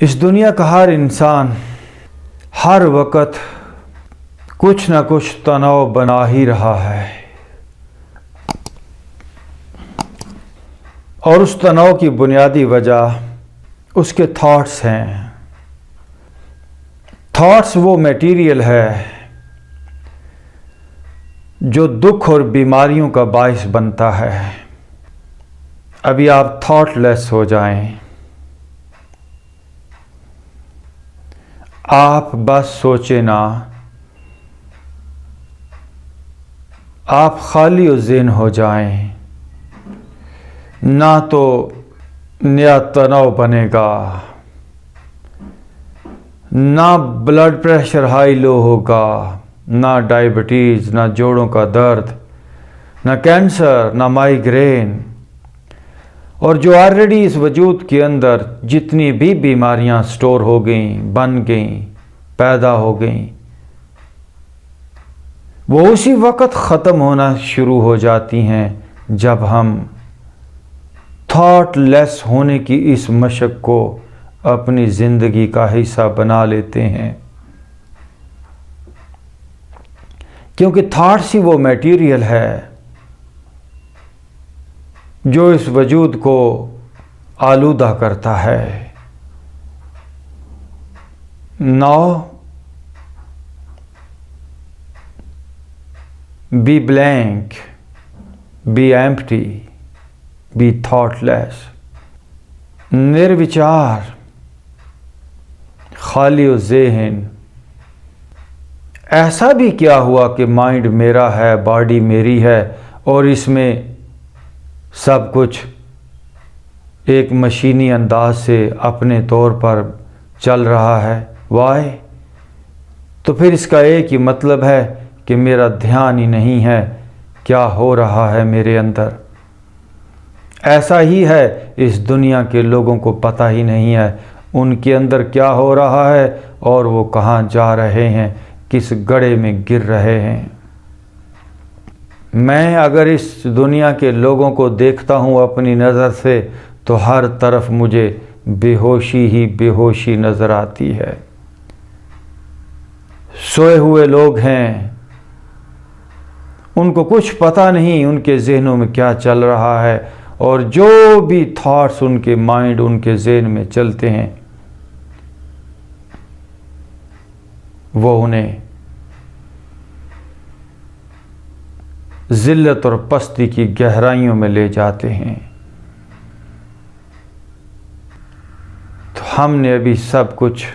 اس دنیا کا ہر انسان ہر وقت کچھ نہ کچھ تناؤ بنا ہی رہا ہے، اور اس تناؤ کی بنیادی وجہ اس کے تھاٹس ہیں۔ تھاٹس وہ میٹیریل ہے جو دکھ اور بیماریوں کا باعث بنتا ہے۔ ابھی آپ تھاٹ لیس ہو جائیں، آپ بس سوچیں نا، آپ خالی و ذہن ہو جائیں، نہ تو نیا تناؤ بنے گا، نہ بلڈ پریشر ہائی لو ہوگا، نہ ڈائبٹیز، نہ جوڑوں کا درد، نہ کینسر، نہ مائیگرین، اور جو آلریڈی اس وجود کے اندر جتنی بھی بیماریاں سٹور ہو گئیں، بن گئیں، پیدا ہو گئیں، وہ اسی وقت ختم ہونا شروع ہو جاتی ہیں جب ہم تھاٹ لیس ہونے کی اس مشق کو اپنی زندگی کا حصہ بنا لیتے ہیں۔ کیونکہ تھاٹس ہی وہ میٹیریل ہے جو اس وجود کو آلودہ کرتا ہے۔ Now be blank, be empty, be thoughtless. نروچار، خالی و ذہن۔ ایسا بھی کیا ہوا کہ مائنڈ میرا ہے، باڈی میری ہے، اور اس میں سب کچھ ایک مشینی انداز سے اپنے طور پر چل رہا ہے۔ وائی؟ تو پھر اس کا ایک ہی مطلب ہے کہ میرا دھیان ہی نہیں ہے کیا ہو رہا ہے میرے اندر۔ ایسا ہی ہے اس دنیا کے لوگوں کو پتہ ہی نہیں ہے ان کے اندر کیا ہو رہا ہے اور وہ کہاں جا رہے ہیں، کس گڑھے میں گر رہے ہیں۔ میں اگر اس دنیا کے لوگوں کو دیکھتا ہوں اپنی نظر سے تو ہر طرف مجھے بے ہوشی ہی بے ہوشی نظر آتی ہے۔ سوئے ہوئے لوگ ہیں، ان کو کچھ پتہ نہیں ان کے ذہنوں میں کیا چل رہا ہے، اور جو بھی تھاٹس ان کے مائنڈ، ان کے ذہن میں چلتے ہیں وہ انہیں ذلت اور پستی کی گہرائیوں میں لے جاتے ہیں۔ تو ہم نے ابھی سب کچھ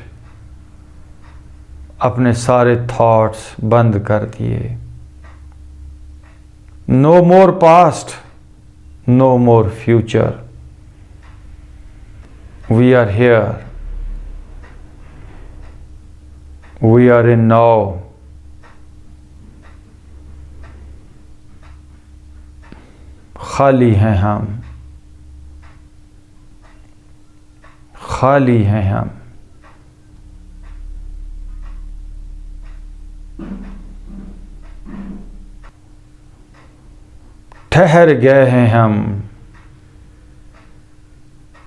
اپنے سارے تھاٹس بند کر دیے۔ No more past, no more future, we are here, we are in now. خالی ہیں ہم، خالی ہیں ہم۔ ٹھہر گئے ہیں ہم۔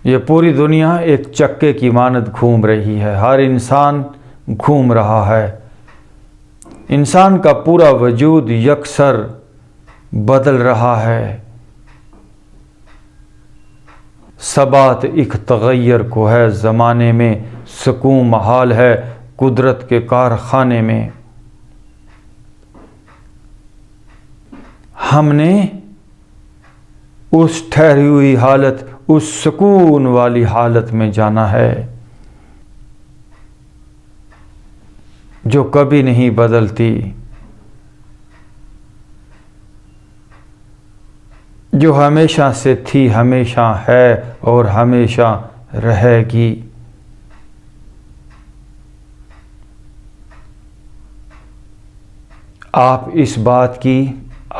یہ پوری دنیا ایک چکے کی مانند گھوم رہی ہے، ہر انسان گھوم رہا ہے۔ انسان کا پورا وجود یکسر بدل رہا ہے۔ ثبات ایک تغیر کو ہے زمانے میں، سکون محال ہے قدرت کے کارخانے میں۔ ہم نے اس ٹھہری ہوئی حالت، اس سکون والی حالت میں جانا ہے جو کبھی نہیں بدلتی، جو ہمیشہ سے تھی، ہمیشہ ہے اور ہمیشہ رہے گی۔ آپ اس بات کی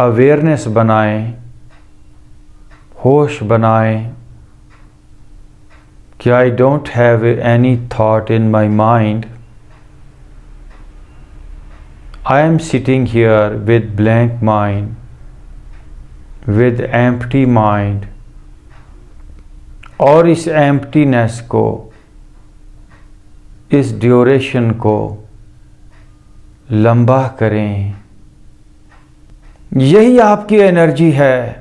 اویئرنیس بنائیں، ہوش بنائیں کہ I don't have any thought in my mind. I am sitting here with blank mind, with empty mind. اور اس ایمپٹینس کو اس ڈیوریشن کو لمبا کریں. یہی آپ کی انرجی ہے.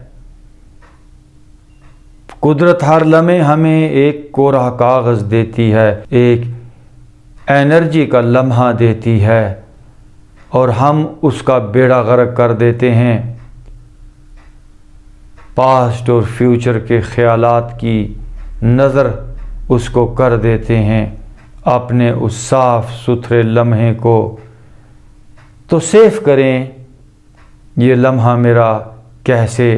قدرت ہر لمحے ہمیں ایک کوڑا کاغذ دیتی ہے، ایک انرجی کا لمحہ دیتی ہے، اور ہم اس کا بیڑا غرق کر دیتے ہیں. پاسٹ اور فیوچر کے خیالات کی نظر اس کو کر دیتے ہیں اپنے اس صاف ستھرے لمحے کو. تو سیف کریں یہ لمحہ میرا کیسے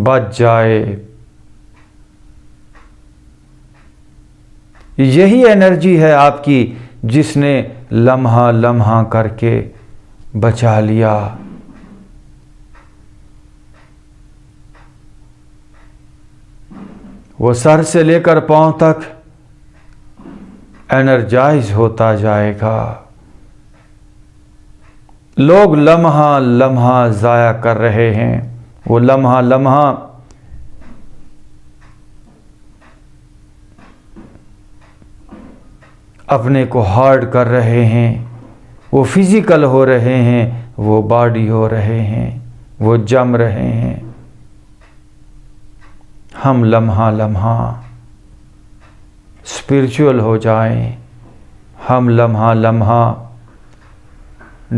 بچ جائے. یہی انرجی ہے آپ کی جس نے لمحہ لمحہ کر کے بچا لیا. وہ سر سے لے کر پاؤں تک انرجائز ہوتا جائے گا. لوگ لمحہ لمحہ ضائع کر رہے ہیں. وہ لمحہ لمحہ اپنے کو ہارڈ کر رہے ہیں. وہ فزیکل ہو رہے ہیں، وہ باڈی ہو رہے ہیں، وہ جم رہے ہیں. ہم لمحہ لمحہ اسپرچول ہو جائیں. ہم لمحہ لمحہ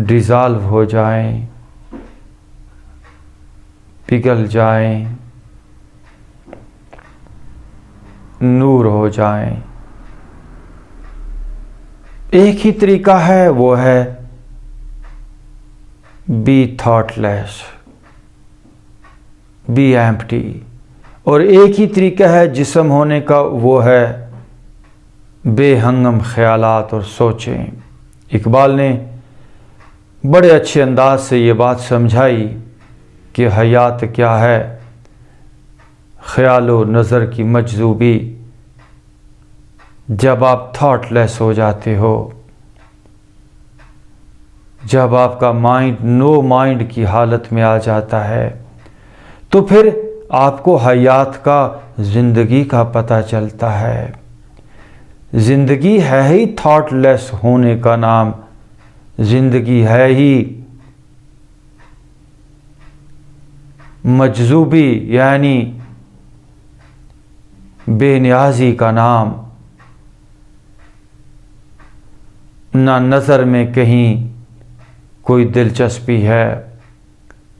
ڈیزالو ہو جائیں، پگھل جائیں، نور ہو جائیں. ایک ہی طریقہ ہے، وہ ہے be thoughtless, be empty. اور ایک ہی طریقہ ہے جسم ہونے کا، وہ ہے بے ہنگم خیالات اور سوچیں. اقبال نے بڑے اچھے انداز سے یہ بات سمجھائی کہ حیات کیا ہے. خیال و نظر کی مجذوبی. جب آپ تھاٹ لیس ہو جاتے ہو، جب آپ کا مائنڈ نو مائنڈ کی حالت میں آ جاتا ہے، تو پھر آپ کو حیات کا، زندگی کا پتہ چلتا ہے. زندگی ہے ہی تھاٹ لیس ہونے کا نام. زندگی ہے ہی مجذوبی یعنی بے نیازی کا نام. نہ نظر میں کہیں کوئی دلچسپی ہے،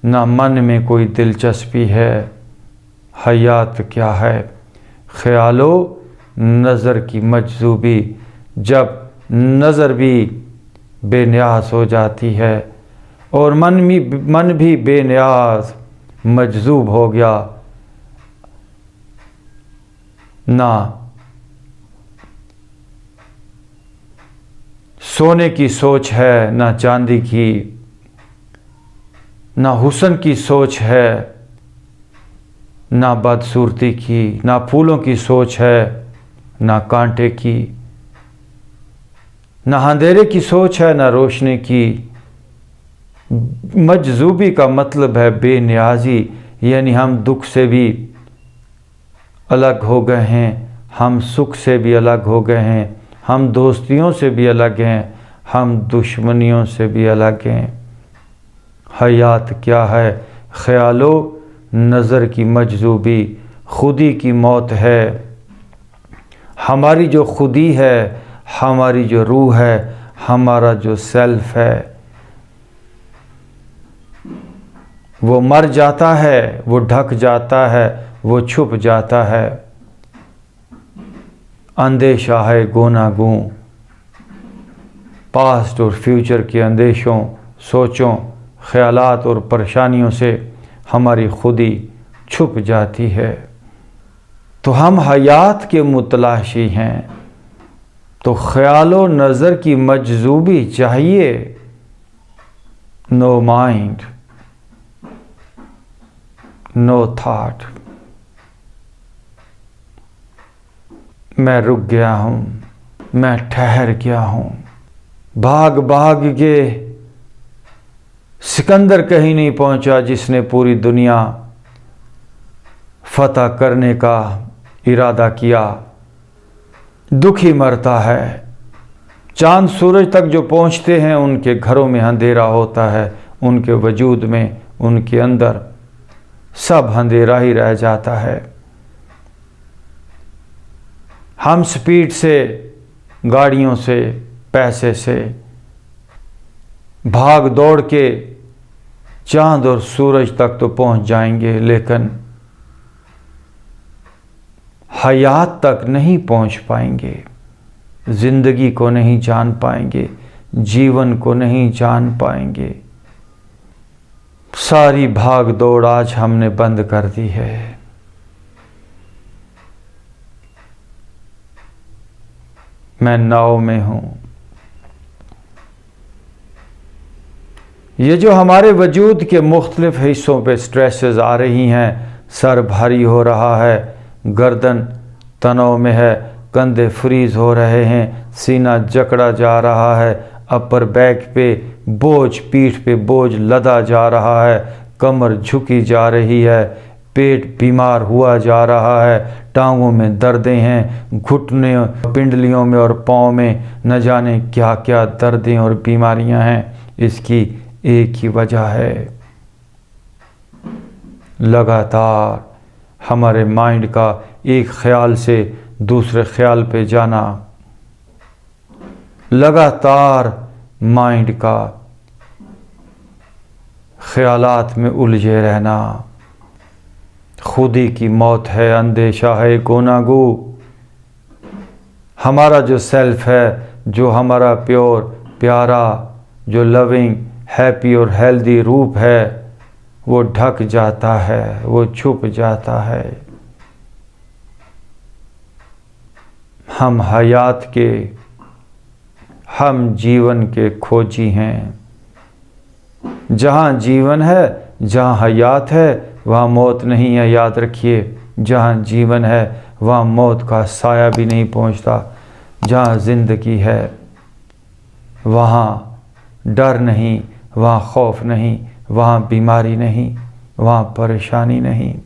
نہ من میں کوئی دلچسپی ہے. حیات کیا ہے؟ خیال و نظر کی مجذوبی. جب نظر بھی بے نیاز ہو جاتی ہے اور من بھی بے نیاز مجذوب ہو گیا، نہ سونے کی سوچ ہے، نہ چاندی کی، نہ حسن کی سوچ ہے، نہ بدصورتی کی، نہ پھولوں کی سوچ ہے، نہ کانٹے کی، نہ اندھیرے کی سوچ ہے، نہ روشنی کی. مجذوبی کا مطلب ہے بے نیازی. یعنی ہم دکھ سے بھی الگ ہو گئے ہیں، ہم سکھ سے بھی الگ ہو گئے ہیں، ہم دوستیوں سے بھی الگ ہیں، ہم دشمنیوں سے بھی الگ ہیں. حیات کیا ہے؟ خیال و نظر کی مجذوبی. خودی کی موت ہے. ہماری جو خودی ہے، ہماری جو روح ہے، ہمارا جو سیلف ہے، وہ مر جاتا ہے، وہ ڈھک جاتا ہے، وہ چھپ جاتا ہے. اندیشہ ہے گوناگوں. پاسٹ اور فیوچر کے اندیشوں، سوچوں، خیالات اور پریشانیوں سے ہماری خودی چھپ جاتی ہے. تو ہم حیات کے متلاشی ہیں. تو خیال و نظر کی مجذوبی چاہیے. نو مائنڈ، نو تھاٹ. میں رک گیا ہوں، میں ٹھہر گیا ہوں. بھاگ بھاگ کے سکندر کہیں نہیں پہنچا جس نے پوری دنیا فتح کرنے کا ارادہ کیا دکھی مرتا ہے۔ چاند سورج تک جو پہنچتے ہیں ان کے گھروں میں اندھیرا ہوتا ہے، ان کے وجود میں، ان کے اندر سب اندھیرا ہی رہ جاتا ہے۔ ہم سپیڈ سے، گاڑیوں سے، پیسے سے بھاگ دوڑ کے چاند اور سورج تک تو پہنچ جائیں گے، لیکن حیات تک نہیں پہنچ پائیں گے، زندگی کو نہیں جان پائیں گے، جیون کو نہیں جان پائیں گے۔ ساری بھاگ دوڑ آج ہم نے بند کر دی ہے۔ میں ناؤ میں ہوں۔ یہ جو ہمارے وجود کے مختلف حصوں پہ سٹریسز آ رہی ہیں، سر بھاری ہو رہا ہے، گردن تناؤ میں ہے، کندھے فریز ہو رہے ہیں، سینہ جکڑا جا رہا ہے، اپر بیک پہ بوجھ، پیٹھ پہ بوجھ لدا جا رہا ہے، کمر جھکی جا رہی ہے، پیٹ بیمار ہوا جا رہا ہے، ٹانگوں میں دردیں ہیں، گھٹنے، پنڈلیوں میں اور پاؤں میں نہ جانے کیا کیا دردیں اور بیماریاں ہیں۔ اس کی ایک ہی وجہ ہے، لگاتار ہمارے مائنڈ کا ایک خیال سے دوسرے خیال پہ جانا، لگاتار مائنڈ کا خیالات میں الجھے رہنا۔ خودی کی موت ہے، اندیشہ ہے گوناگو۔ ہمارا جو سیلف ہے، جو ہمارا پیور، پیارا، جو لونگ، ہیپی اور ہیلدی روپ ہے، وہ ڈھک جاتا ہے، وہ چھپ جاتا ہے۔ ہم حیات کے، ہم جیون کے کھوجی ہیں۔ جہاں جیون ہے، جہاں حیات ہے، وہاں موت نہیں ہے، یاد رکھیے۔ جہاں جیون ہے وہاں موت کا سایہ بھی نہیں پہنچتا۔ جہاں زندگی ہے وہاں ڈر نہیں، وہاں خوف نہیں، وہاں بیماری نہیں، وہاں پریشانی نہیں۔